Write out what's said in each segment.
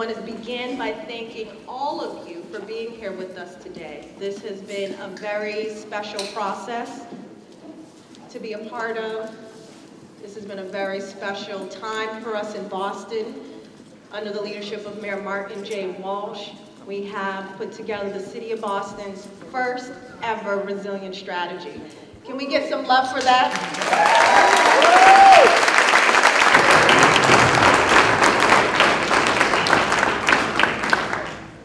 want to begin by thanking all of you for being here with us today. This has been a very special process to be a part of. This has been a very special time for us in Boston. Under the leadership of Mayor Martin J. Walsh, we have put together the City of Boston's first ever Resilience Strategy. Can we get some love for that?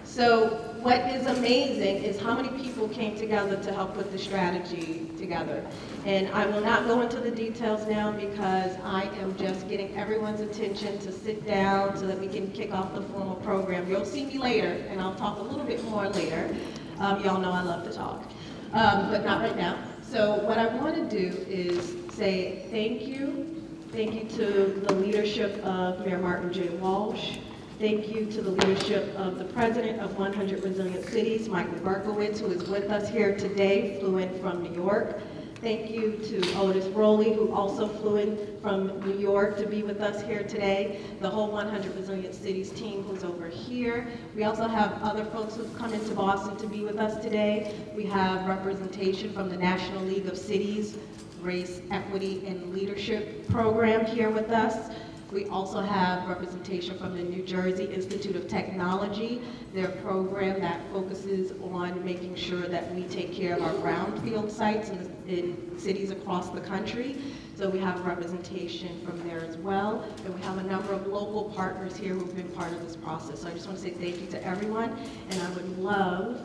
So what is amazing is how many people came together to help put the strategy together. And I will not go into the details now because I am just getting everyone's attention to sit down so that we can kick off the formal program. You'll see me later, and I'll talk a little bit more later. Y'all know I love to talk, but not right now. So what I want to do is say thank you. Thank you to the leadership of Mayor Martin J. Walsh. Thank you to the leadership of the president of 100 Resilient Cities, Michael Berkowitz, who is with us here today, flew in from New York. Thank you to Otis Rowley, who also flew in from New York to be with us here today. The whole 100 Resilient Cities team who's over here. We also have other folks who've come into Boston to be with us today. We have representation from the National League of Cities Race, Equity, and Leadership program here with us. We also have representation from the New Jersey Institute of Technology, their program that focuses on making sure that we take care of our brownfield sites in cities across the country. So we have representation from there as well. And we have a number of local partners here who've been part of this process. So I just want to say thank you to everyone. And I would love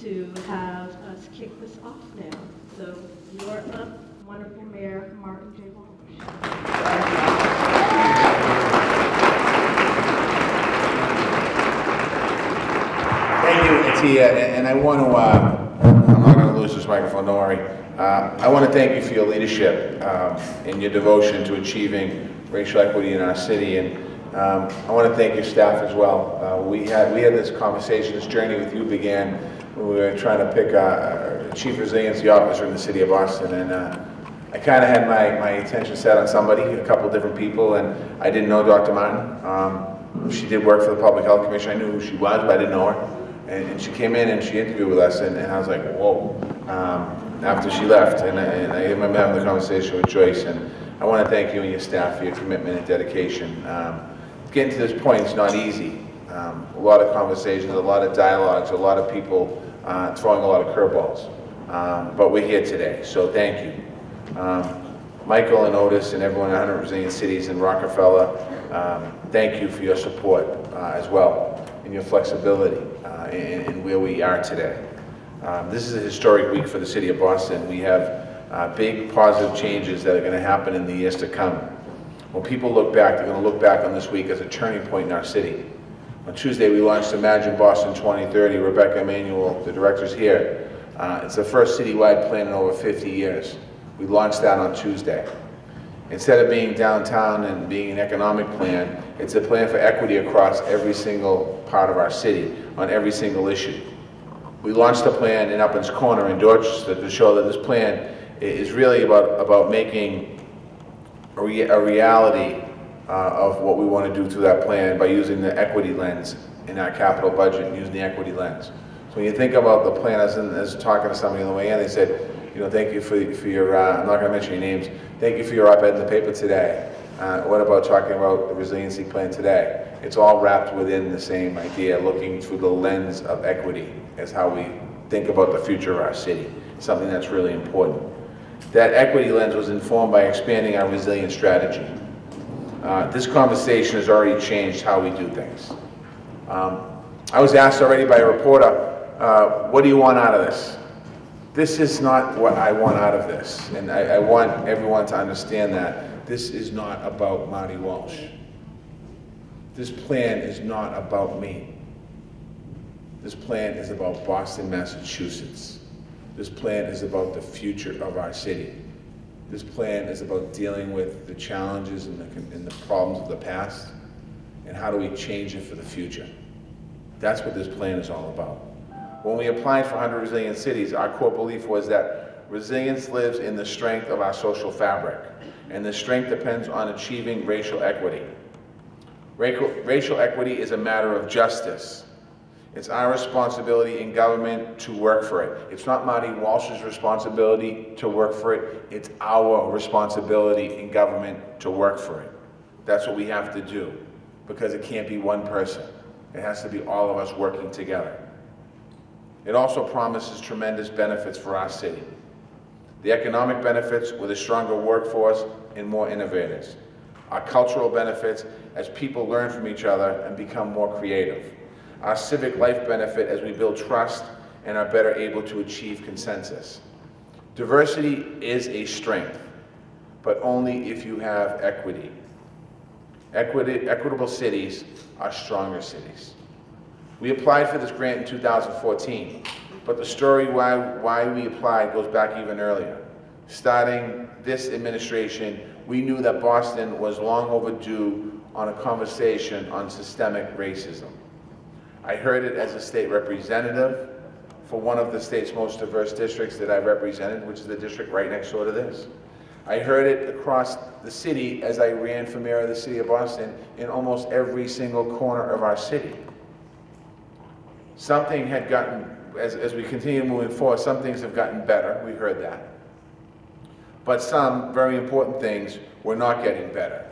to have us kick this off now. So you're up, wonderful Mayor Martin J. Walsh. Thank you, Atia, and I want to, I'm not going to lose this microphone, don't worry. I want to thank you for your leadership and your devotion to achieving racial equity in our city, and I want to thank your staff as well. We had this conversation, this journey with you began when we were trying to pick a Chief Resiliency Officer in the City of Boston, and I kind of had my attention set on somebody, a couple different people, and I didn't know Dr. Martin. She did work for the Public Health Commission. I knew who she was, but I didn't know her. And she came in and she interviewed with us, and I was like, whoa, after she left. And I remember having the conversation with Joyce, and I want to thank you and your staff for your commitment and dedication. Getting to this point is not easy. A lot of conversations, a lot of dialogues, a lot of people throwing a lot of curveballs. But we're here today, so thank you. Michael and Otis and everyone in 100 Resilient Cities and Rockefeller, thank you for your support as well and your flexibility in where we are today. This is a historic week for the City of Boston. We have big positive changes that are going to happen in the years to come. When people look back, they're going to look back on this week as a turning point in our city. On Tuesday, we launched Imagine Boston 2030. Rebecca Emanuel, the director's here. It's the first citywide plan in over 50 years. We launched that on Tuesday. Instead of being downtown and being an economic plan, it's a plan for equity across every single part of our city, on every single issue. We launched the plan in Uplands Corner in Dorchester to show that this plan is really about making a reality of what we want to do through that plan by using the equity lens in our capital budget and using the equity lens. So when you think about the plan, I was talking to somebody on the way in, they said, you know, thank you for your, I'm not going to mention your names, thank you for your op-ed in the paper today. What about talking about the resiliency plan today? It's all wrapped within the same idea, looking through the lens of equity as how we think about the future of our city, something that's really important. That equity lens was informed by expanding our resilience strategy. This conversation has already changed how we do things. I was asked already by a reporter, what do you want out of this? This is not what I want out of this, and I want everyone to understand that. This is not about Marty Walsh. This plan is not about me. This plan is about Boston, Massachusetts. This plan is about the future of our city. This plan is about dealing with the challenges and the problems of the past, and how do we change it for the future. That's what this plan is all about. When we applied for 100 Resilient Cities, our core belief was that resilience lives in the strength of our social fabric, and the strength depends on achieving racial equity. Racial equity is a matter of justice. It's our responsibility in government to work for it. It's not Marty Walsh's responsibility to work for it. It's our responsibility in government to work for it. That's what we have to do, because it can't be one person. It has to be all of us working together. It also promises tremendous benefits for our city. The economic benefits with a stronger workforce and more innovators. Our cultural benefits as people learn from each other and become more creative. Our civic life benefit as we build trust and are better able to achieve consensus. Diversity is a strength, but only if you have equity. Equitable cities are stronger cities. We applied for this grant in 2014, but the story why we applied goes back even earlier. Starting this administration, we knew that Boston was long overdue on a conversation on systemic racism. I heard it as a state representative for one of the state's most diverse districts that I represented, which is the district right next door to this. I heard it across the city as I ran for mayor of the city of Boston in almost every single corner of our city. Something had gotten, as we continue moving forward, some things have gotten better, we heard that. But some very important things were not getting better.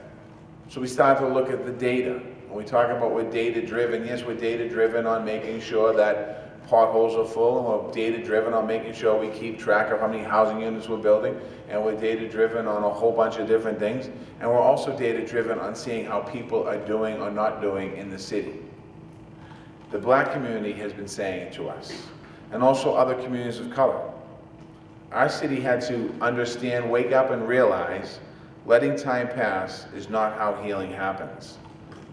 So we started to look at the data. When we talk about we're data-driven, yes, we're data-driven on making sure that potholes are full, and we're data-driven on making sure we keep track of how many housing units we're building, and we're data-driven on a whole bunch of different things, and we're also data-driven on seeing how people are doing or not doing in the city. The black community has been saying it to us, and also other communities of color. Our city had to understand, wake up and realize letting time pass is not how healing happens.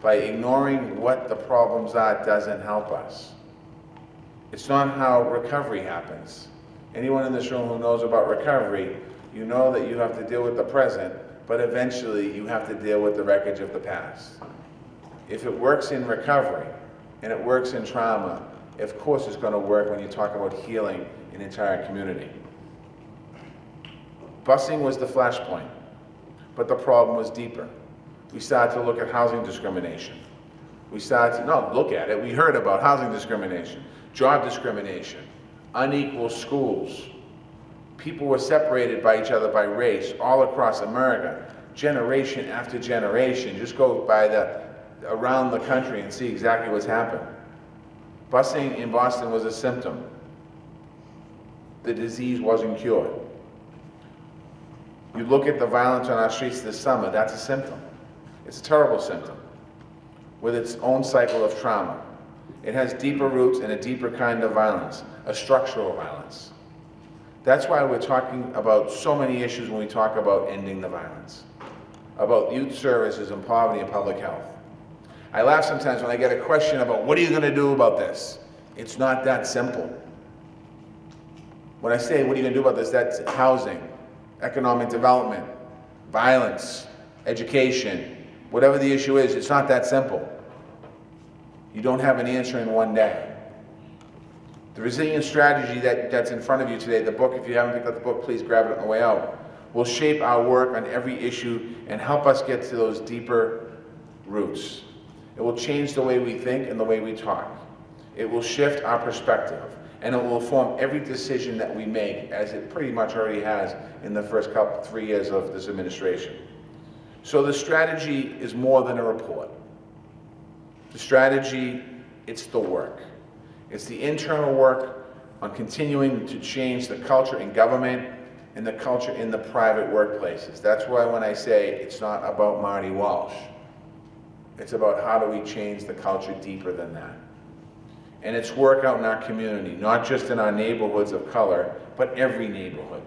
By ignoring what the problems are doesn't help us. It's not how recovery happens. Anyone in this room who knows about recovery, you know that you have to deal with the present, but eventually you have to deal with the wreckage of the past. If it works in recovery, and it works in trauma, of course it's going to work when you talk about healing an entire community. Busing was the flashpoint, but the problem was deeper. We started to look at housing discrimination. We started to, not look at it, we heard about housing discrimination, job discrimination, unequal schools. People were separated by each other by race all across America, generation after generation. Just go by around the country and see exactly what's happened. Busing in Boston was a symptom. The disease wasn't cured. You look at the violence on our streets this summer, that's a symptom. It's a terrible symptom with its own cycle of trauma. It has deeper roots and a deeper kind of violence, a structural violence. That's why we're talking about so many issues when we talk about ending the violence, about youth services and poverty and public health. I laugh sometimes when I get a question about what are you going to do about this? It's not that simple. When I say what are you going to do about this, that's housing, economic development, violence, education, whatever the issue is, it's not that simple. You don't have an answer in one day. The Resiliency Strategy that's in front of you today, the book, if you haven't picked up the book, please grab it on the way out, will shape our work on every issue and help us get to those deeper roots. It will change the way we think and the way we talk. It will shift our perspective, and it will inform every decision that we make, as it pretty much already has in the first 3 years of this administration. So the strategy is more than a report. The strategy, it's the work. It's the internal work on continuing to change the culture in government and the culture in the private workplaces. That's why when I say it's not about Marty Walsh, it's about how do we change the culture deeper than that. And it's work out in our community, not just in our neighborhoods of color, but every neighborhood.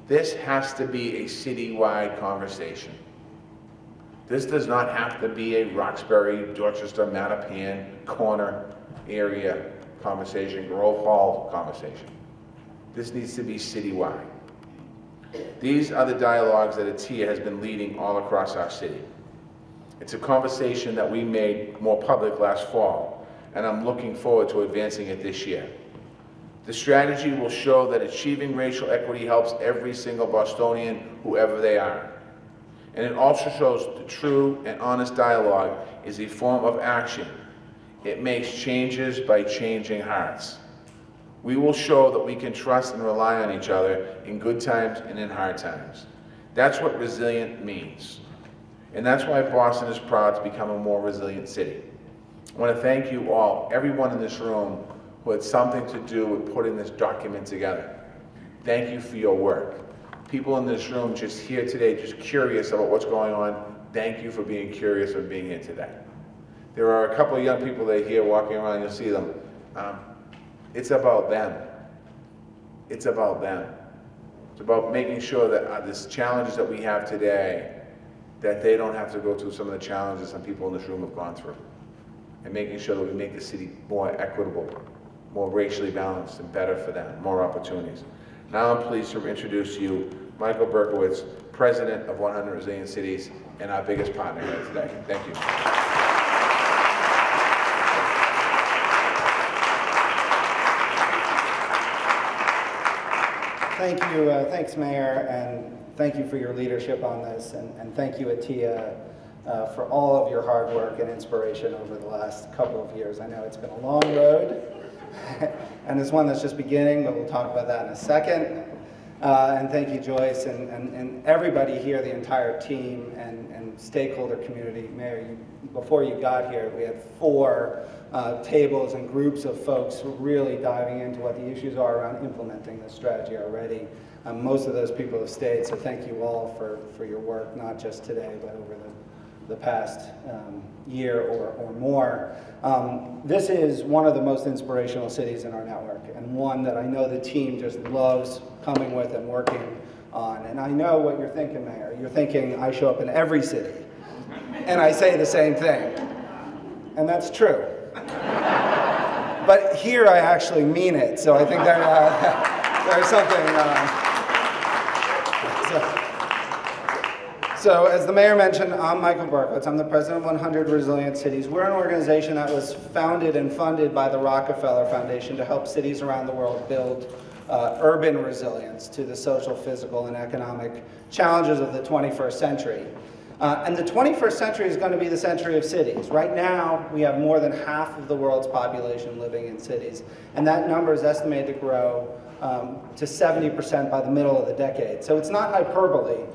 This has to be a citywide conversation. This does not have to be a Roxbury, Dorchester, Mattapan, corner area conversation, Grove Hall conversation. This needs to be citywide. These are the dialogues that ATIA has been leading all across our city. It's a conversation that we made more public last fall, and I'm looking forward to advancing it this year. The strategy will show that achieving racial equity helps every single Bostonian, whoever they are. And it also shows the true and honest dialogue is a form of action. It makes changes by changing hearts. We will show that we can trust and rely on each other in good times and in hard times. That's what resilient means. And that's why Boston is proud to become a more resilient city. I want to thank you all, everyone in this room who had something to do with putting this document together. Thank you for your work. People in this room just here today, just curious about what's going on, thank you for being curious and being here today. There are a couple of young people that are here walking around, you'll see them. It's about them. It's about them. It's about making sure that these challenges that we have today, that they don't have to go through some of the challenges some people in this room have gone through. And making sure that we make the city more equitable, more racially balanced, and better for them, more opportunities. Now I'm pleased to introduce to you Michael Berkowitz, President of 100 Resilient Cities, and our biggest partner here today. Thank you. Thank you, thanks Mayor, and thank you for your leadership on this, and thank you Atia for all of your hard work and inspiration over the last couple of years. I know it's been a long road, and it's one that's just beginning, but we'll talk about that in a second. And thank you, Joyce, and everybody here, the entire team and stakeholder community. Mayor, before you got here, we had 4 tables and groups of folks really diving into what the issues are around implementing this strategy already. Most of those people have stayed, so thank you all for your work, not just today, but over the past year or more. This is one of the most inspirational cities in our network, and one that I know the team just loves coming with and working on. And I know what you're thinking, Mayor. You're thinking, I show up in every city, and I say the same thing. And that's true. But here I actually mean it, so I think there's something... So as the mayor mentioned, I'm Michael Berkowitz. I'm the president of 100 Resilient Cities. We're an organization that was founded and funded by the Rockefeller Foundation to help cities around the world build urban resilience to the social, physical, and economic challenges of the 21st century. And the 21st century is going to be the century of cities. Right now, we have more than half of the world's population living in cities, and that number is estimated to grow to 70% by the middle of the decade. So it's not hyperbole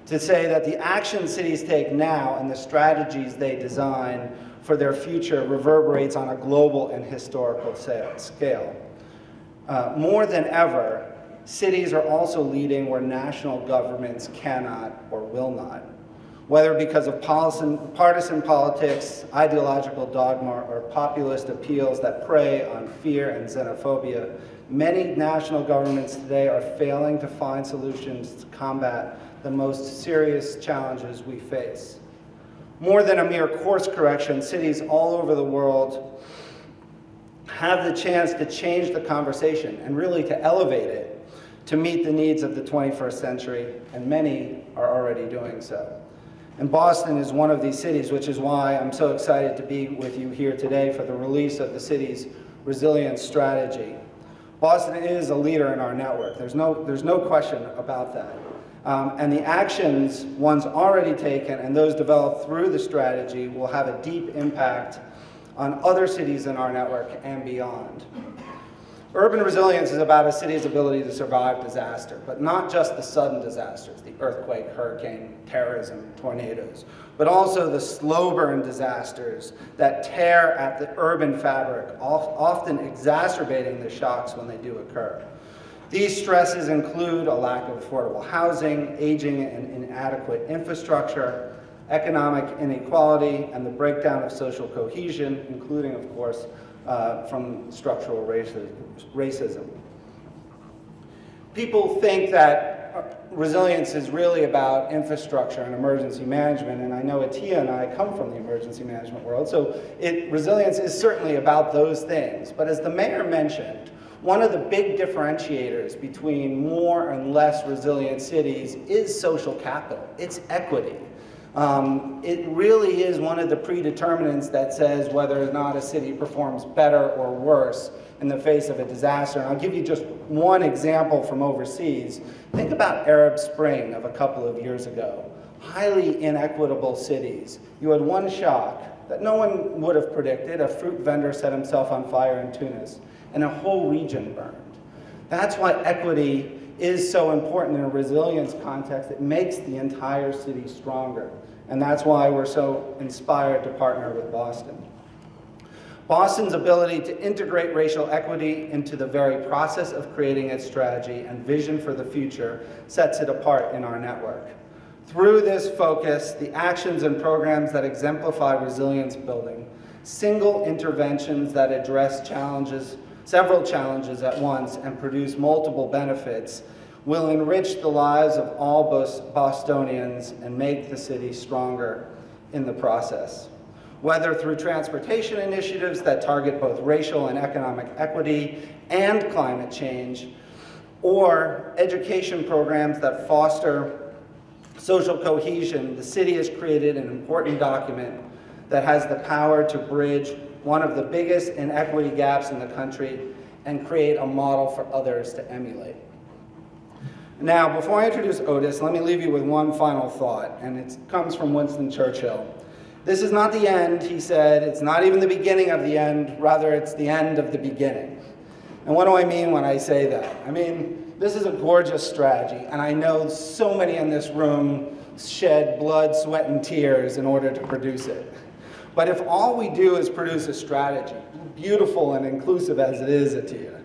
to say that the action cities take now and the strategies they design for their future reverberates on a global and historical scale. More than ever, cities are also leading where national governments cannot or will not. Whether because of partisan politics, ideological dogma, or populist appeals that prey on fear and xenophobia, many national governments today are failing to find solutions to combat the most serious challenges we face. More than a mere course correction, cities all over the world have the chance to change the conversation and really to elevate it to meet the needs of the 21st century, and many are already doing so. And Boston is one of these cities, which is why I'm so excited to be with you here today for the release of the city's Resilience Strategy. Boston is a leader in our network. There's no question about that. And the actions one's already taken and those developed through the strategy will have a deep impact on other cities in our network and beyond. Urban resilience is about a city's ability to survive disaster, but not just the sudden disasters, the earthquake, hurricane, terrorism, tornadoes, but also the slow burn disasters that tear at the urban fabric, often exacerbating the shocks when they do occur. These stresses include a lack of affordable housing, aging and inadequate infrastructure, economic inequality, and the breakdown of social cohesion, including, of course, from structural racism. People think that resilience is really about infrastructure and emergency management, and I know Atia and I come from the emergency management world, so resilience is certainly about those things. But as the mayor mentioned, one of the big differentiators between more and less resilient cities is social capital. It's equity. It really is one of the predeterminants that says whether or not a city performs better or worse in the face of a disaster. And I'll give you just one example from overseas. Think about Arab Spring of a couple of years ago. highly inequitable cities. You had one shock that no one would have predicted. A fruit vendor set himself on fire in Tunis, and a whole region burned. That's why equity is so important in a resilience context. It makes the entire city stronger. And that's why we're so inspired to partner with Boston. Boston's ability to integrate racial equity into the very process of creating its strategy and vision for the future sets it apart in our network. Through this focus, the actions and programs that exemplify resilience building, single interventions that address several challenges at once and produce multiple benefits, will enrich the lives of all Bostonians and make the city stronger in the process. Whether through transportation initiatives that target both racial and economic equity and climate change, or education programs that foster social cohesion, the city has created an important document that has the power to bridge one of the biggest inequity gaps in the country and create a model for others to emulate. Now, before I introduce Otis, let me leave you with one final thought, and it comes from Winston Churchill. This is not the end, he said. It's not even the beginning of the end. Rather, it's the end of the beginning. And what do I mean when I say that? I mean, this is a gorgeous strategy, and I know so many in this room shed blood, sweat, and tears in order to produce it. But if all we do is produce a strategy, beautiful and inclusive as it is, Atia,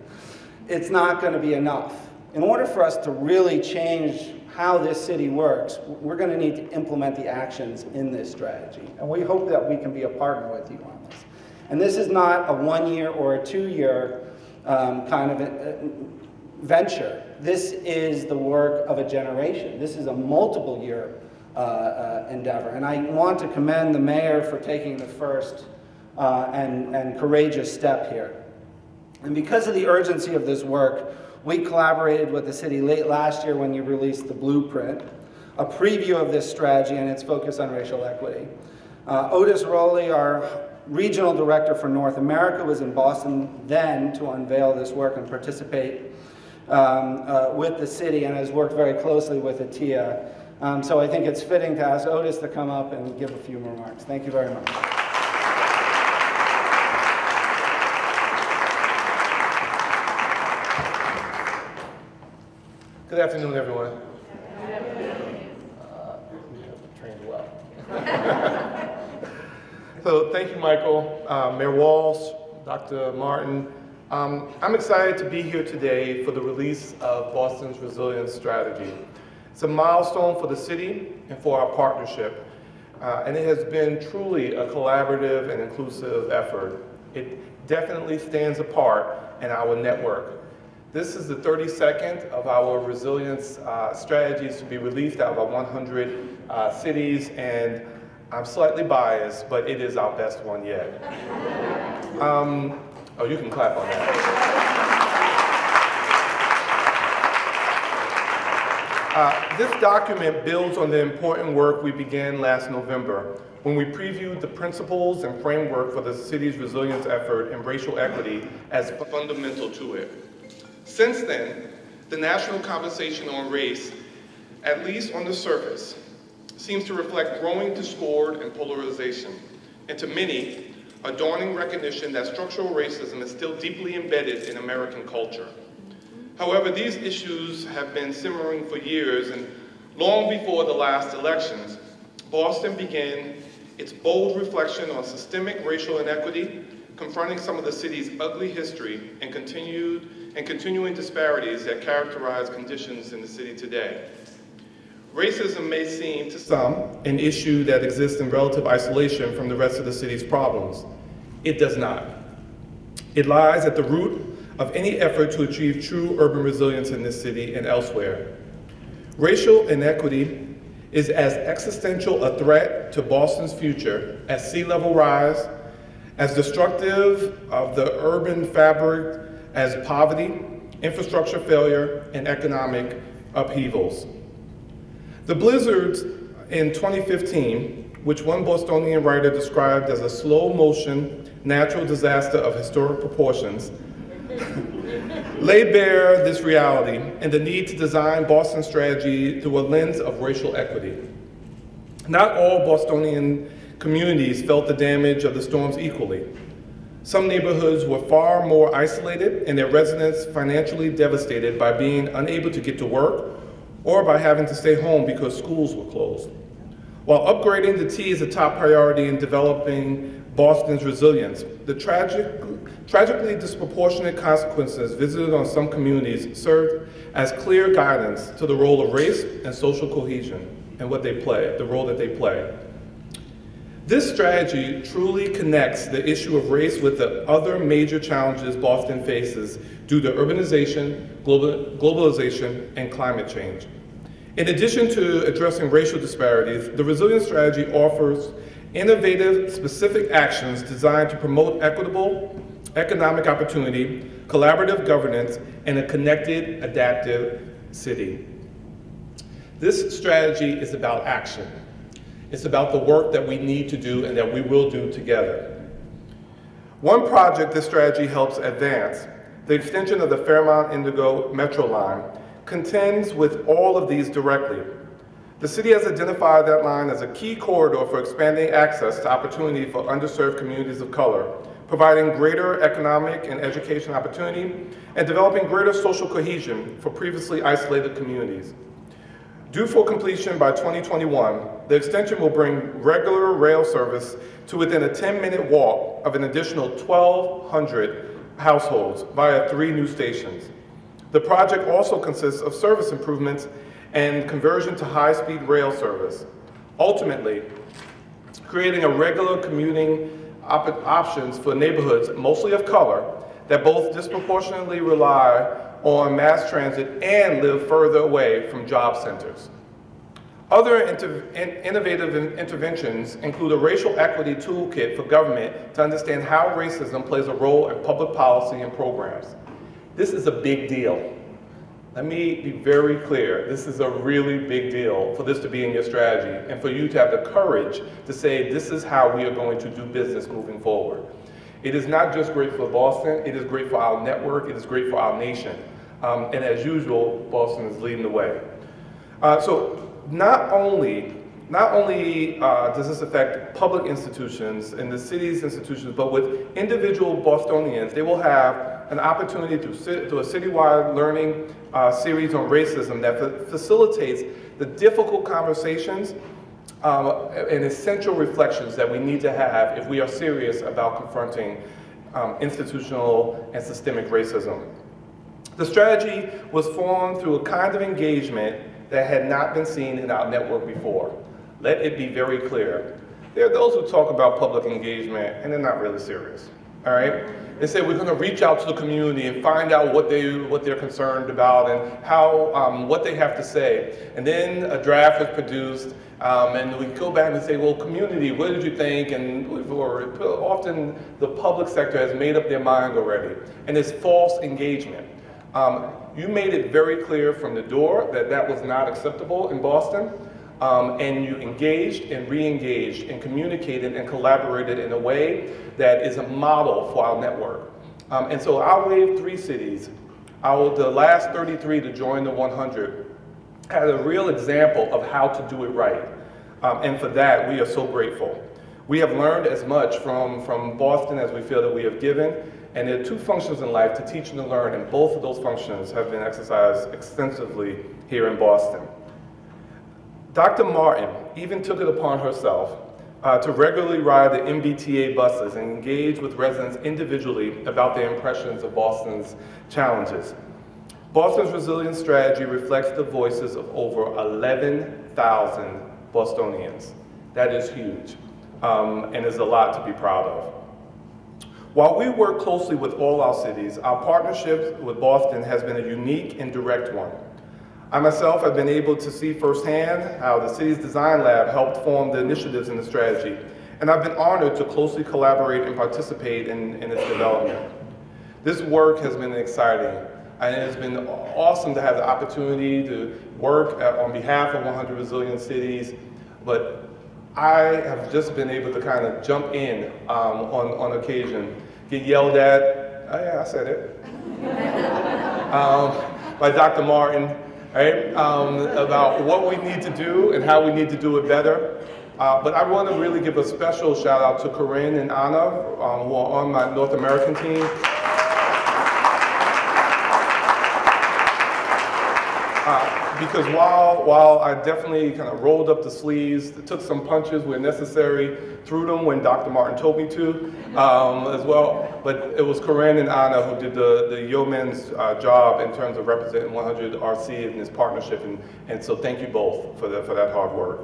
it's not going to be enough. In order for us to really change how this city works, we're going to need to implement the actions in this strategy. And we hope that we can be a partner with you on this. And this is not a 1-year or a 2-year kind of venture. This is the work of a generation. This is a multiple-year endeavor. And I want to commend the mayor for taking the first and courageous step here. And because of the urgency of this work, we collaborated with the city late last year when you released the blueprint, a preview of this strategy and its focus on racial equity. Otis Rowley, our regional director for North America, was in Boston then to unveil this work and participate with the city, and has worked very closely with Atia. So I think it's fitting to ask Otis to come up and give a few remarks. Thank you very much. Good afternoon, everyone. Trained well. So thank you, Michael, Mayor Walsh, Dr. Martin. I'm excited to be here today for the release of Boston's Resilience Strategy. It's a milestone for the city and for our partnership, and it has been truly a collaborative and inclusive effort. It definitely stands apart in our network. This is the 32nd of our resilience strategies to be released out of our 100 cities, and I'm slightly biased, but it is our best one yet. Oh, you can clap on that. This document builds on the important work we began last November when we previewed the principles and framework for the city's resilience effort and racial equity as fundamental to it. Since then, the national conversation on race, at least on the surface, seems to reflect growing discord and polarization, and to many, a dawning recognition that structural racism is still deeply embedded in American culture. However, these issues have been simmering for years, and long before the last elections, Boston began its bold reflection on systemic racial inequity, confronting some of the city's ugly history and continuing disparities that characterize conditions in the city today. Racism may seem to some an issue that exists in relative isolation from the rest of the city's problems. It does not. It lies at the root of any effort to achieve true urban resilience in this city and elsewhere. Racial inequity is as existential a threat to Boston's future as sea level rise, as destructive of the urban fabric as poverty, infrastructure failure, and economic upheavals. The blizzards in 2015, which one Bostonian writer described as a slow-motion natural disaster of historic proportions, lay bare this reality and the need to design Boston's strategy through a lens of racial equity. Not all Bostonian communities felt the damage of the storms equally. Some neighborhoods were far more isolated and their residents financially devastated by being unable to get to work or by having to stay home because schools were closed. While upgrading the T is a top priority in developing Boston's resilience, the tragically disproportionate consequences visited on some communities served as clear guidance to the role of race and social cohesion and what they play, the role that they play. This strategy truly connects the issue of race with the other major challenges Boston faces due to urbanization, globalization, and climate change. In addition to addressing racial disparities, the Resilience Strategy offers innovative, specific actions designed to promote equitable economic opportunity, collaborative governance, and a connected, adaptive city. This strategy is about action. It's about the work that we need to do and that we will do together. One project this strategy helps advance, the extension of the Fairmont Indigo Metro line, contends with all of these directly. The city has identified that line as a key corridor for expanding access to opportunity for underserved communities of color, providing greater economic and education opportunity, and developing greater social cohesion for previously isolated communities. Due for completion by 2021, the extension will bring regular rail service to within a 10-minute walk of an additional 1,200 households via 3 new stations. The project also consists of service improvements and conversion to high-speed rail service, ultimately creating a regular commuting options for neighborhoods, mostly of color, that both disproportionately rely on mass transit and live further away from job centers. Other innovative interventions include a racial equity toolkit for government to understand how racism plays a role in public policy and programs. This is a big deal. Let me be very clear. This is a really big deal for this to be in your strategy and for you to have the courage to say this is how we are going to do business moving forward. It is not just great for Boston, it is great for our network, it is great for our nation. And as usual, Boston is leading the way. So not only does this affect public institutions and the city's institutions, but with individual Bostonians, they will have an opportunity to a citywide learning series on racism that facilitates the difficult conversations and essential reflections that we need to have if we are serious about confronting institutional and systemic racism. The strategy was formed through a kind of engagement that had not been seen in our network before. Let it be very clear. There are those who talk about public engagement and they're not really serious, all right? They say we're gonna reach out to the community and find out what they're concerned about and how, what they have to say. And then a draft is produced and we go back and say, well, community, what did you think? And often the public sector has made up their mind already. And it's false engagement. You made it very clear from the door that that was not acceptable in Boston. And you engaged and re-engaged and communicated and collaborated in a way that is a model for our network. And so our Wave 3 cities, the last 33 to join the 100, had a real example of how to do it right. And for that, we are so grateful. We have learned as much from Boston as we feel that we have given. And there are 2 functions in life, to teach and to learn, and both of those functions have been exercised extensively here in Boston. Dr. Martin even took it upon herself to regularly ride the MBTA buses and engage with residents individually about their impressions of Boston's challenges. Boston's Resilience Strategy reflects the voices of over 11,000 Bostonians. That is huge, and is a lot to be proud of. While we work closely with all our cities, our partnership with Boston has been a unique and direct one. I myself have been able to see firsthand how the city's design lab helped form the initiatives in the strategy, and I've been honored to closely collaborate and participate in its development. This work has been exciting, and it has been awesome to have the opportunity to work on behalf of 100 Resilient Cities, but I have just been able to kind of jump in on occasion, get yelled at, oh yeah, I said it, by Dr. Martin, right? About what we need to do and how we need to do it better. But I want to really give a special shout out to Corinne and Anna, who are on my North American team. Because while I definitely kind of rolled up the sleeves, took some punches where necessary, threw them when Dr. Martin told me to as well, but it was Corinne and Anna who did the yeoman's job in terms of representing 100 RC in this partnership, and so thank you both for that hard work.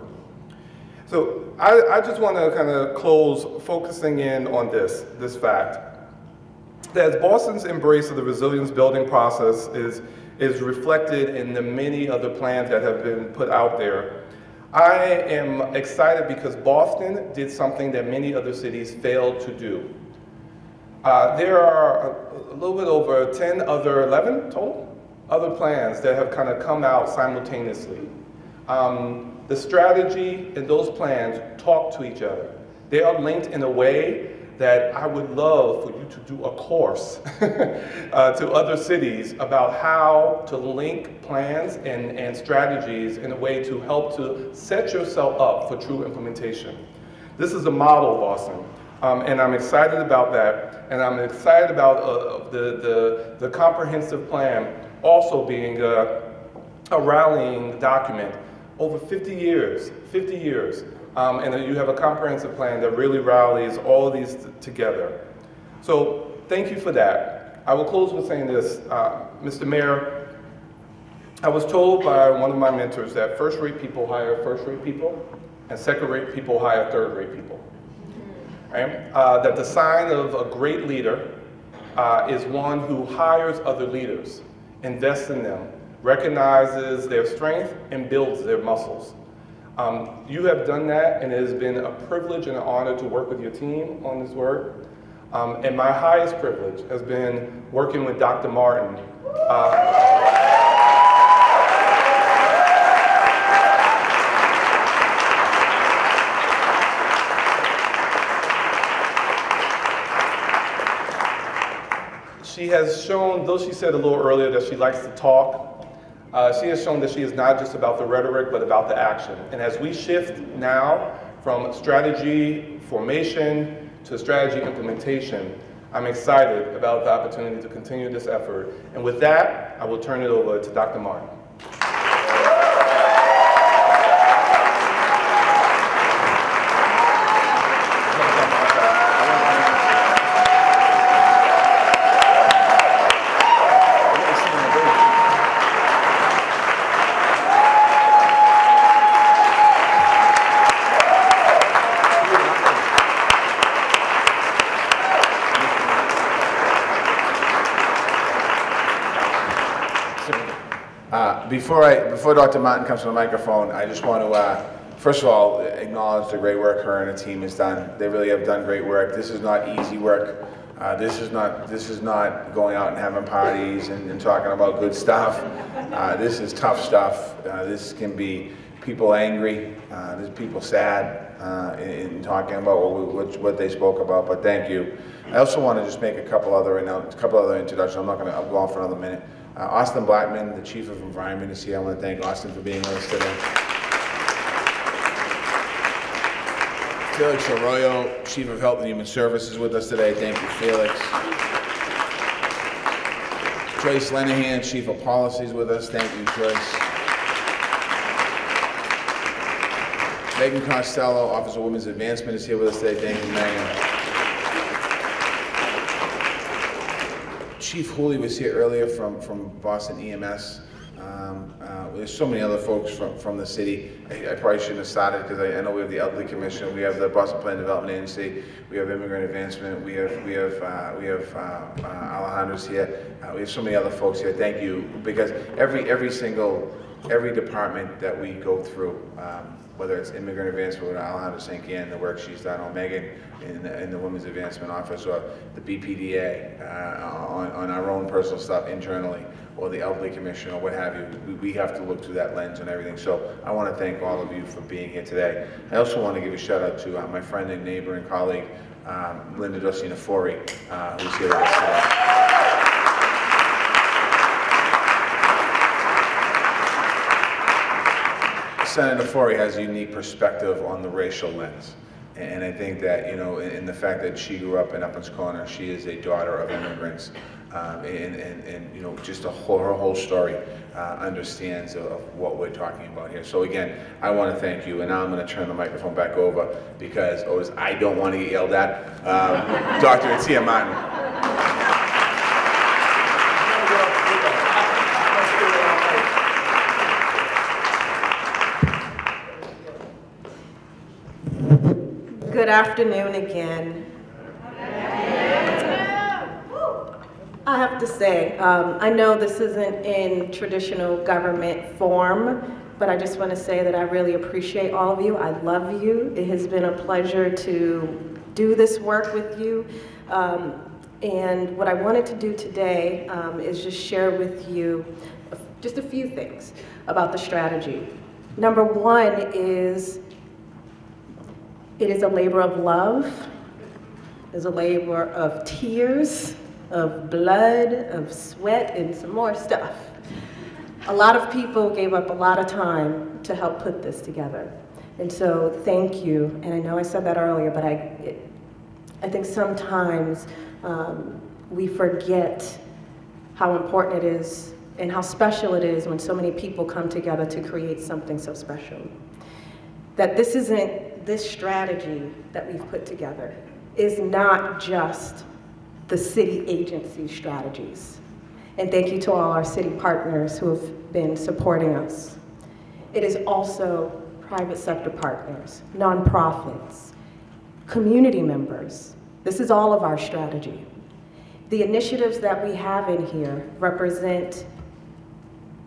So I just want to kind of close focusing in on this fact, that as Boston's embrace of the resilience building process is reflected in the many other plans that have been put out there. I am excited because Boston did something that many other cities failed to do. There are a little bit over 11 total other plans that have kind of come out simultaneously. The strategy and those plans talk to each other. They are linked in a way that I would love for you to do a course to other cities about how to link plans and strategies in a way to help to set yourself up for true implementation. This is a model, Boston, and I'm excited about that, and I'm excited about the comprehensive plan also being a rallying document over 50 years. And you have a comprehensive plan that really rallies all of these together. So thank you for that. I will close with saying this, Mr. Mayor, I was told by one of my mentors that first-rate people hire first-rate people, and second-rate people hire third-rate people. Right? That the sign of a great leader is one who hires other leaders, invests in them, recognizes their strength, and builds their muscles. You have done that, and it has been a privilege and an honor to work with your team on this work. And my highest privilege has been working with Dr. Martin. She has shown, though she said a little earlier that she likes to talk, she has shown that she is not just about the rhetoric, but about the action. And as we shift now from strategy formation to strategy implementation, I'm excited about the opportunity to continue this effort. And with that, I will turn it over to Dr. Martin. Before Dr. Martin comes to the microphone, I just want to, first of all, acknowledge the great work her and her team has done. They really have done great work. This is not easy work. This is not going out and having parties and talking about good stuff. This is tough stuff. This can be people angry. There's people sad in talking about what they spoke about. But thank you. I also want to just make a couple other introductions. I'll go on for another minute. Austin Blackman, the Chief of Environment, is here. I want to thank Austin for being with us today. Felix Arroyo, Chief of Health and Human Services, with us today. Thank you, Felix. Joyce Lenahan, Chief of Policy, is with us. Thank you, Joyce. Megan Costello, Office of Women's Advancement, is here with us today. Thank you, Megan. Chief Hooley was here earlier from Boston EMS. There's so many other folks from the city. I probably shouldn't have started because I know we have the Elderly Commission, we have the Boston Plan Development Agency, we have Immigrant Advancement, we have Alejandro's here. We have so many other folks here. Thank you, because every department that we go through, whether it's Immigrant Advancement with Alejandro Sankian, the work she's done, or Megan in the Women's Advancement Office, or the BPDA on our own personal stuff internally, or the Elderly Commission, or what have you. We have to look through that lens and everything. So I want to thank all of you for being here today. I also want to give a shout out to my friend and neighbor and colleague, Linda Dosinafori, who's here with us today. Senator Forey has a unique perspective on the racial lens. And I think that, you know, in the fact that she grew up in Uplands Corner, she is a daughter of immigrants, and you know, just her whole story understands of what we're talking about here. So again, I want to thank you, and now I'm going to turn the microphone back over because, Otis, I don't want to get yelled at. Dr. Atia Martin. Good afternoon again. I have to say, I know this isn't in traditional government form, but I just want to say that I really appreciate all of you. I love you. It has been a pleasure to do this work with you. And what I wanted to do today is just share with you just a few things about the strategy. Number one is, it is a labor of love. It's a labor of tears, of blood, of sweat, and some more stuff. A lot of people gave up a lot of time to help put this together. And so thank you. And I know I said that earlier, but I think sometimes we forget how important it is and how special it is when so many people come together to create something so special. That this strategy that we've put together is not just the city agency strategies. And thank you to all our city partners who have been supporting us. It is also private sector partners, nonprofits, community members. This is all of our strategy. The initiatives that we have in here represent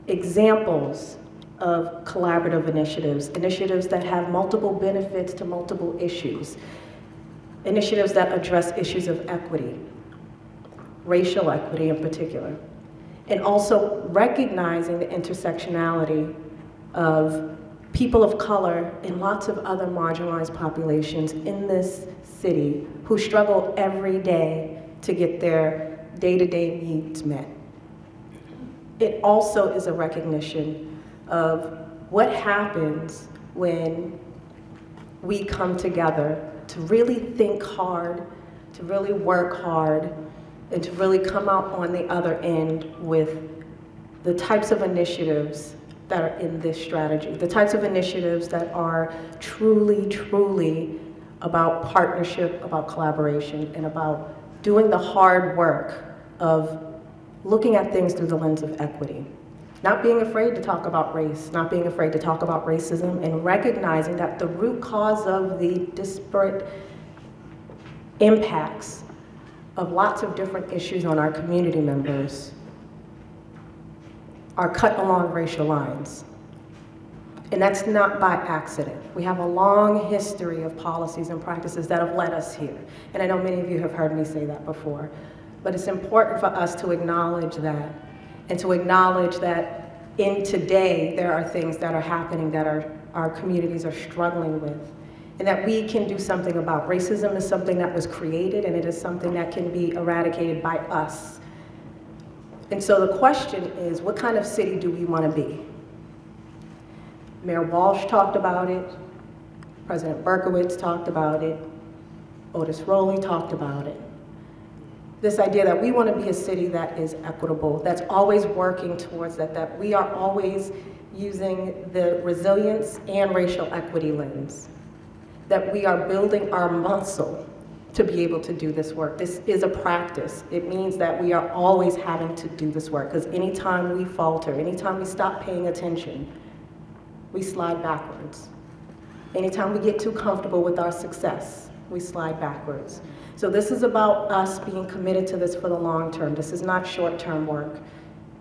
examples of collaborative initiatives, initiatives that have multiple benefits to multiple issues, initiatives that address issues of equity, racial equity in particular, and also recognizing the intersectionality of people of color and lots of other marginalized populations in this city who struggle every day to get their day-to-day needs met. It also is a recognition of what happens when we come together to really think hard, to really work hard, and to really come out on the other end with the types of initiatives that are in this strategy, the types of initiatives that are truly, truly about partnership, about collaboration, and about doing the hard work of looking at things through the lens of equity. Not being afraid to talk about race, not being afraid to talk about racism, and recognizing that the root cause of the disparate impacts of lots of different issues on our community members are cut along racial lines. And that's not by accident. We have a long history of policies and practices that have led us here. And I know many of you have heard me say that before. But it's important for us to acknowledge that, and to acknowledge that in today there are things that are happening that our communities are struggling with, and that we can do something about. Racism is something that was created, and it is something that can be eradicated by us. And so the question is, what kind of city do we want to be? Mayor Walsh talked about it, President Berkowitz talked about it, Otis Rowley talked about it. This idea that we want to be a city that is equitable, that's always working towards that we are always using the resilience and racial equity lens, that we are building our muscle to be able to do this work. This is a practice. It means that we are always having to do this work, because anytime we falter, anytime we stop paying attention, we slide backwards. Anytime we get too comfortable with our success, we slide backwards. So this is about us being committed to this for the long term. This is not short-term work.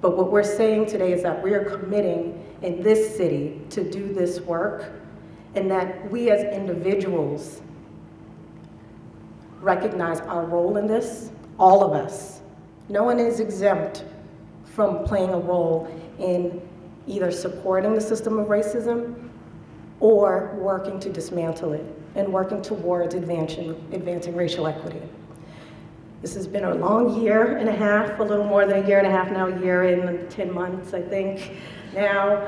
But what we're saying today is that we are committing in this city to do this work, and that we as individuals recognize our role in this, all of us. No one is exempt from playing a role in either supporting the system of racism or working to dismantle it and working towards advancing racial equity. This has been a long year and a half, a little more than a year and a half now, a year and 10 months, I think, now.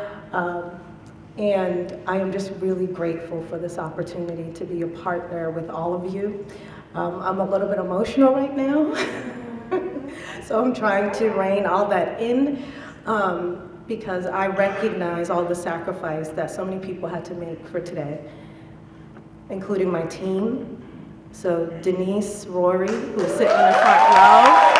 And I am just really grateful for this opportunity to be a partner with all of you. I'm a little bit emotional right now, so I'm trying to rein all that in because I recognize all the sacrifice that so many people had to make for today, including my team. So Denise, Rory, who's sitting in the front row.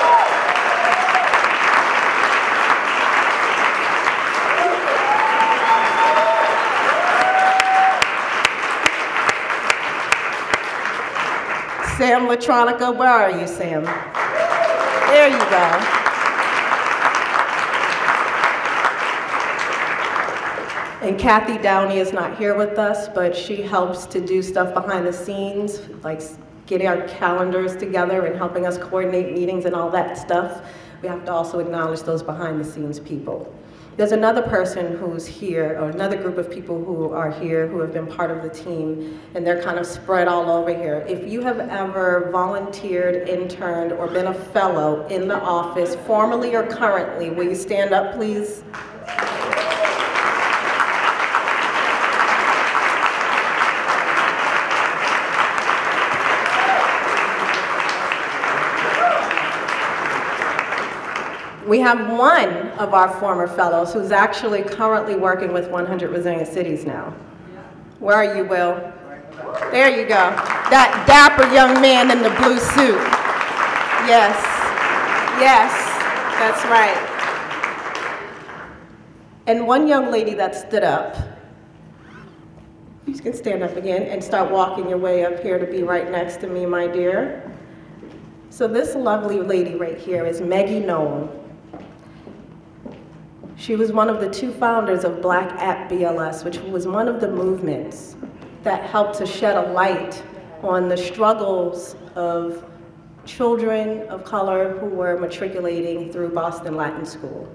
Sam Latronica, where are you, Sam? There you go. And Kathy Downey is not here with us, but she helps to do stuff behind the scenes, like getting our calendars together and helping us coordinate meetings and all that stuff. We have to also acknowledge those behind the scenes people. There's another person who's here, or another group of people who are here who have been part of the team, and they're kind of spread all over here. If you have ever volunteered, interned, or been a fellow in the office, formerly or currently, will you stand up, please? We have one of our former fellows who's actually currently working with 100 Resilient Cities now. Where are you, Will? There you go. That dapper young man in the blue suit. Yes, yes, that's right. And one young lady that stood up, you can stand up again and start walking your way up here to be right next to me, my dear. So this lovely lady right here is Maggie Noel. She was one of the two founders of Black at BLS, which was one of the movements that helped to shed a light on the struggles of children of color who were matriculating through Boston Latin School.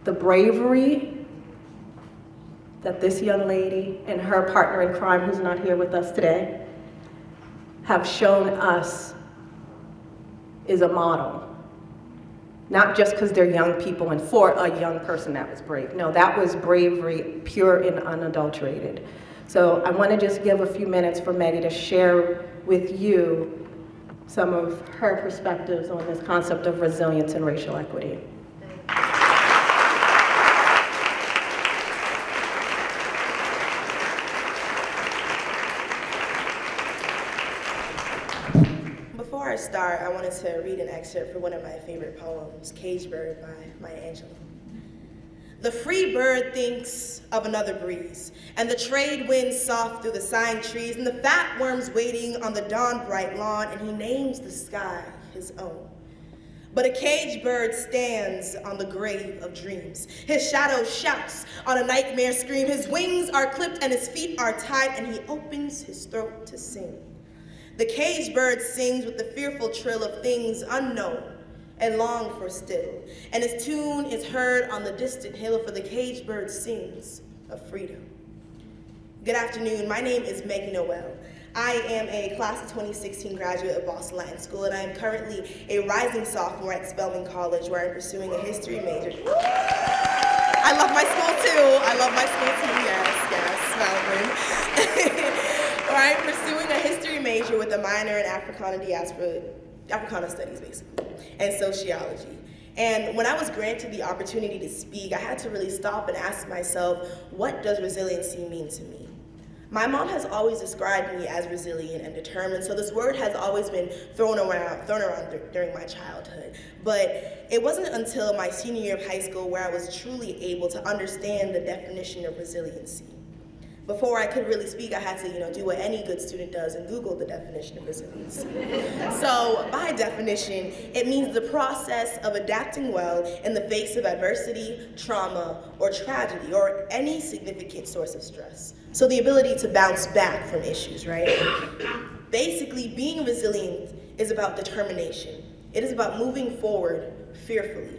The bravery that this young lady and her partner in crime, who's not here with us today, have shown us is a model. Not just because they're young people and for a young person that was brave. No, that was bravery, pure and unadulterated. So I want to just give a few minutes for Maggie to share with you some of her perspectives on this concept of resilience and racial equity. Before I start, I wanted to read an excerpt from one of my favorite poems, Caged Bird by Maya Angelou. The free bird thinks of another breeze, and the trade winds soft through the sighing trees, and the fat worms waiting on the dawn-bright lawn, and he names the sky his own. But a caged bird stands on the grave of dreams. His shadow shouts on a nightmare scream. His wings are clipped and his feet are tied, and he opens his throat to sing. The caged bird sings with the fearful trill of things unknown and longed for still, and his tune is heard on the distant hill, for the caged bird sings of freedom. Good afternoon, my name is Maggie Noel. I am a class of 2016 graduate of Boston Latin School, and I am currently a rising sophomore at Spelman College, where I'm pursuing a history major. I love my school too, yes, Spelman. Where I'm pursuing a history major with a minor in Africana Studies, basically, and sociology. And when I was granted the opportunity to speak, I had to really stop and ask myself, what does resiliency mean to me? My mom has always described me as resilient and determined, so this word has always been thrown around during my childhood. But it wasn't until my senior year of high school where I was truly able to understand the definition of resiliency. Before I could really speak, I had to, do what any good student does and Google the definition of resilience. So, by definition, it means the process of adapting well in the face of adversity, trauma, or tragedy, or any significant source of stress. So the ability to bounce back from issues, right? Basically, being resilient is about determination. It is about moving forward fearfully.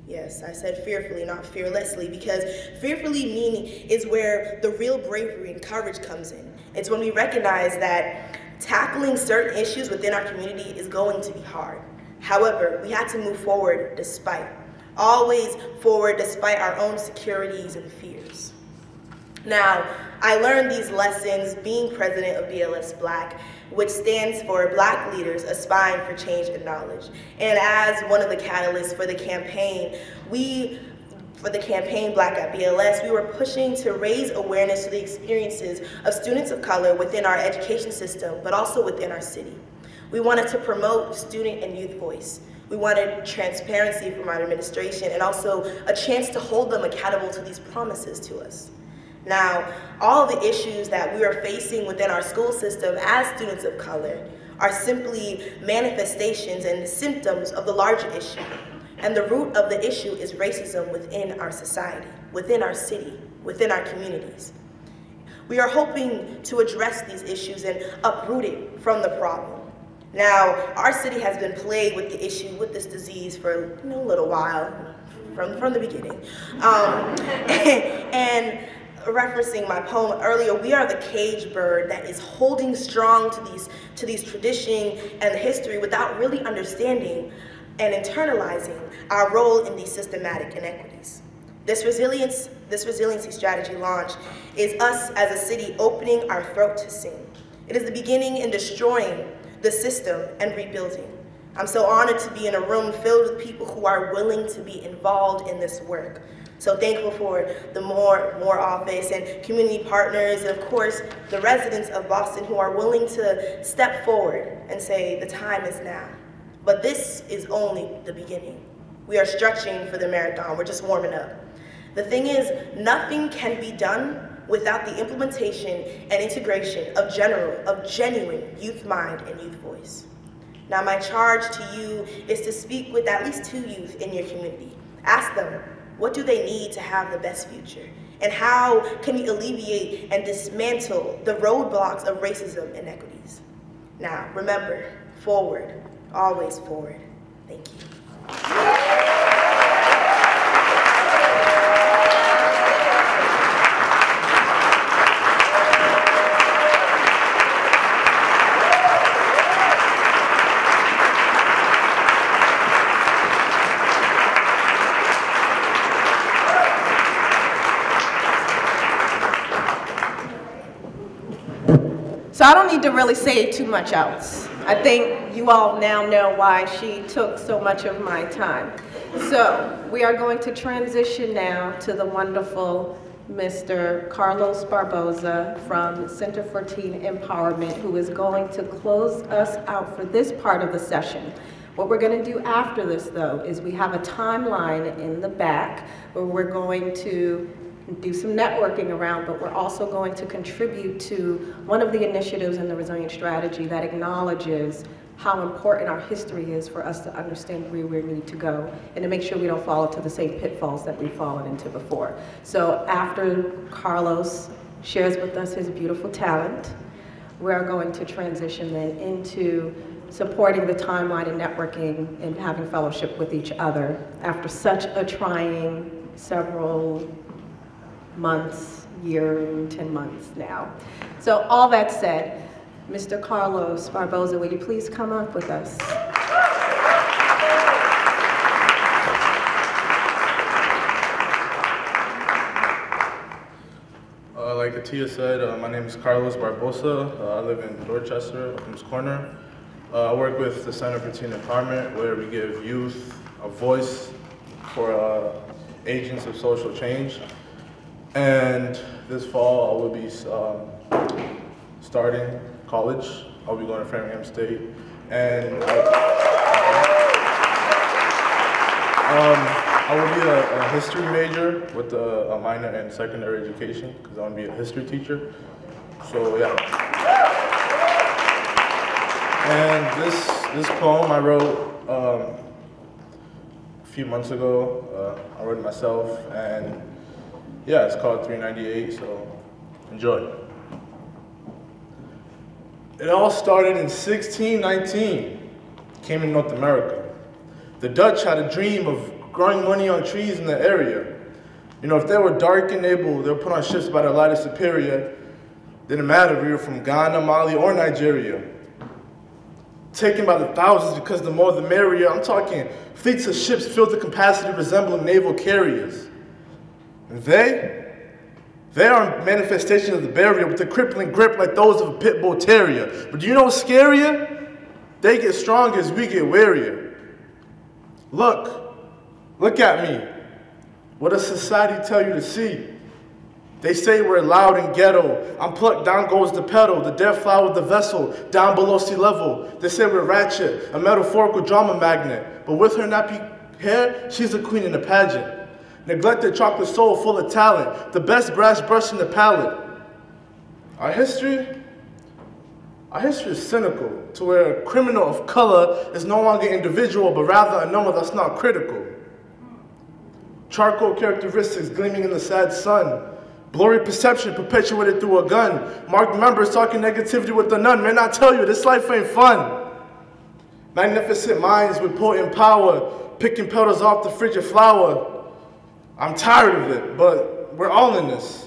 Yes, I said fearfully, not fearlessly, because fearfully meaning is where the real bravery and courage comes in. It's when we recognize that tackling certain issues within our community is going to be hard. However, we have to move forward despite. always forward despite our own insecurities and fears. Now, I learned these lessons being president of BLS Black, which stands for Black Leaders Aspiring for Change and Knowledge. And as one of the catalysts for the campaign, Black at BLS, we were pushing to raise awareness to the experiences of students of color within our education system, but also within our city. We wanted to promote student and youth voice. We wanted transparency from our administration and also a chance to hold them accountable to these promises to us. Now, all of the issues that we are facing within our school system as students of color are simply manifestations and symptoms of the larger issue. And the root of the issue is racism within our society, within our city, within our communities. We are hoping to address these issues and uproot it from the problem. Now, our city has been plagued with the issue with this disease for a little while, from the beginning. And referencing my poem earlier, we are the cage bird that is holding strong to these traditions and the history without really understanding and internalizing our role in these systematic inequities. This resiliency strategy launch is us as a city opening our throat to sing. It is the beginning in destroying the system and rebuilding. I'm so honored to be in a room filled with people who are willing to be involved in this work. So thankful for the Moore office and community partners, and of course, the residents of Boston who are willing to step forward and say, the time is now. But this is only the beginning. We are stretching for the marathon, we're just warming up. The thing is, nothing can be done without the implementation and integration of genuine youth mind and youth voice. Now my charge to you is to speak with at least 2 youth in your community. Ask them, what do they need to have the best future? And how can we alleviate and dismantle the roadblocks of racism and inequities? Now, remember, forward, always forward. Thank you. So I don't need to really say too much else. I think you all now know why she took so much of my time. So we are going to transition now to the wonderful Mr. Carlos Barboza from Center for Teen Empowerment, who is going to close us out for this part of the session. What we're going to do after this, though, is we have a timeline in the back where we're going to do some networking around, but we're also going to contribute to one of the initiatives in the Resilient Strategy that acknowledges how important our history is for us to understand where we need to go and to make sure we don't fall into the same pitfalls that we've fallen into before. So after Carlos shares with us his beautiful talent, we're going to transition then into supporting the timeline and networking and having fellowship with each other after such a trying several months, year, and 10 months now. So all that said, Mr. Carlos Barboza, will you please come up with us? Like Atia said, my name is Carlos Barboza. I live in Dorchester, Upham's Corner. I work with the Center for Teen Empowerment, where we give youth a voice for agents of social change. And this fall, I will be starting college. I'll be going to Framingham State. And I will be a history major with a minor in secondary education, because I want to be a history teacher. So yeah. And this poem I wrote a few months ago. I wrote it myself, and yeah, it's called 398, so enjoy. It all started in 1619, came in North America. The Dutch had a dream of growing money on trees in the area. You know, if they were dark and able, they were put on ships by their light of superior. Didn't matter if we were from Ghana, Mali, or Nigeria. taken by the thousands because the more the merrier. I'm talking fleets of ships filled to capacity resembling naval carriers. And they are manifestations of the barrier with a crippling grip like those of a pit bull terrier. But do you know what's scarier? They get stronger as we get warier. Look at me. What does society tell you to see? They say we're loud and ghetto. I'm plucked, down goes the pedal. The dead fly with the vessel, down below sea level. They say we're ratchet, a metaphorical drama magnet. But with her nappy hair, she's a queen in a pageant. Neglected chocolate soul full of talent. The best brass brush in the palette. Our history is cynical, to where a criminal of color is no longer individual, but rather a number that's not critical. Charcoal characteristics gleaming in the sad sun. Blurry perception perpetuated through a gun. Marked members talking negativity with the nun. Man, I tell you, this life ain't fun. Magnificent minds with potent power, picking petals off the frigid flower. I'm tired of it, but we're all in this.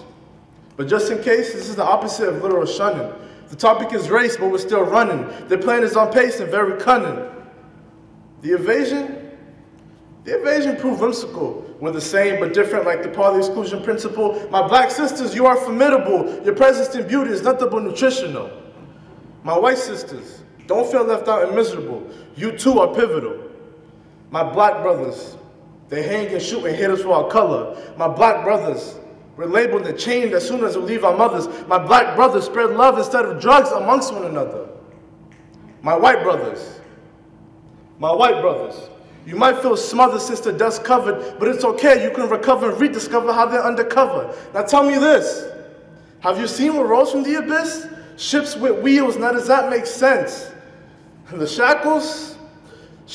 But just in case, this is the opposite of literal shunning. The topic is race, but we're still running. Their plan is on pace and very cunning. The evasion proved whimsical. We're the same but different, like the poly exclusion principle. My black sisters, you are formidable. Your presence and beauty is nothing but nutritional. My white sisters, don't feel left out and miserable. You too are pivotal. My black brothers, they hang and shoot and hate us for our color. My black brothers, we're labeled and chained as soon as we leave our mothers. My black brothers spread love instead of drugs amongst one another. My white brothers, you might feel smothered since the dust covered, but it's okay, you can recover and rediscover how they're undercover. Now tell me this, have you seen what rose from the abyss? Ships with wheels, now does that make sense? And the shackles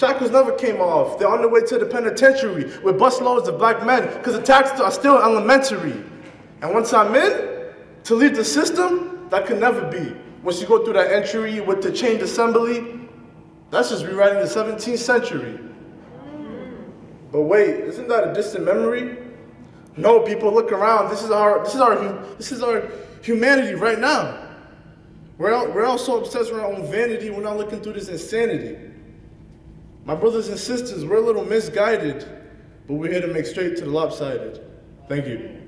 never came off. They're on their way to the penitentiary with busloads of black men, because attacks are still elementary. And once I'm in, to leave the system, that could never be. Once you go through that entry with the chained assembly, that's just rewriting the 17th century. But wait, isn't that a distant memory? No, people, look around. This is our humanity right now. We're all so obsessed with our own vanity, we're not looking through this insanity. My brothers and sisters, we're a little misguided, but we're here to make straight to the lopsided. Thank you.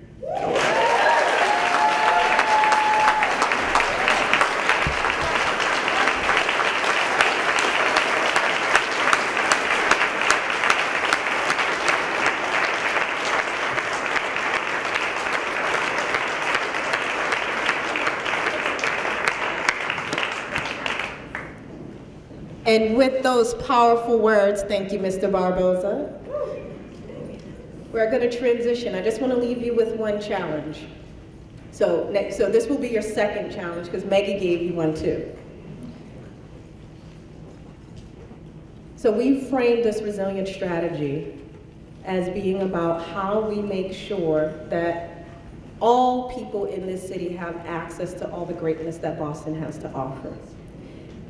And with those powerful words, thank you, Mr. Barbosa. We're going to transition. I just want to leave you with one challenge. So this will be your second challenge, because Maggie gave you one too. So we framed this resilient strategy as being about how we make sure that all people in this city have access to all the greatness that Boston has to offer.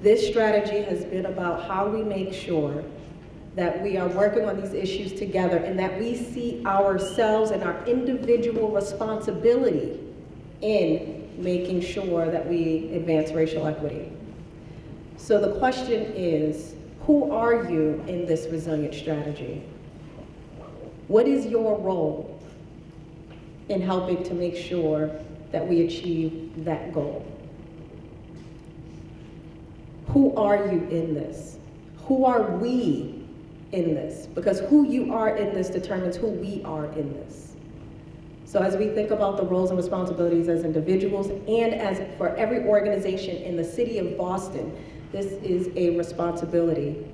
This strategy has been about how we make sure that we are working on these issues together and that we see ourselves and our individual responsibility in making sure that we advance racial equity. So the question is, who are you in this resilient strategy? What is your role in helping to make sure that we achieve that goal? Who are you in this? Who are we in this? Because who you are in this determines who we are in this. So as we think about the roles and responsibilities as individuals and as for every organization in the city of Boston, this is a responsibility.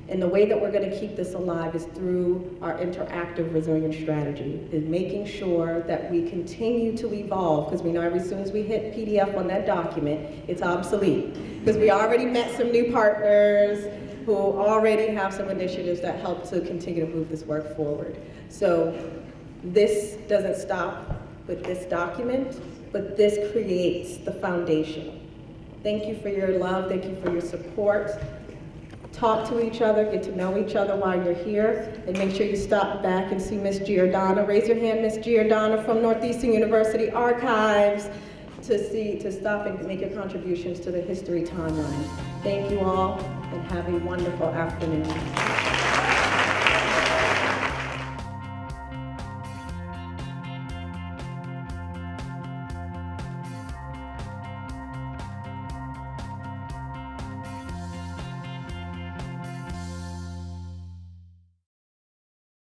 And the way that we're going to keep this alive is through our interactive resilient strategy, is making sure that we continue to evolve, because we know as soon as we hit PDF on that document, it's obsolete. Because we already met some new partners who already have some initiatives that help to continue to move this work forward. So this doesn't stop with this document, but this creates the foundation. Thank you for your love, thank you for your support. Talk to each other, get to know each other while you're here, and make sure you stop back and see Miss Giordana. Raise your hand, Miss Giordana from Northeastern University Archives, to stop and make your contributions to the history timeline. Thank you all. and have a wonderful afternoon.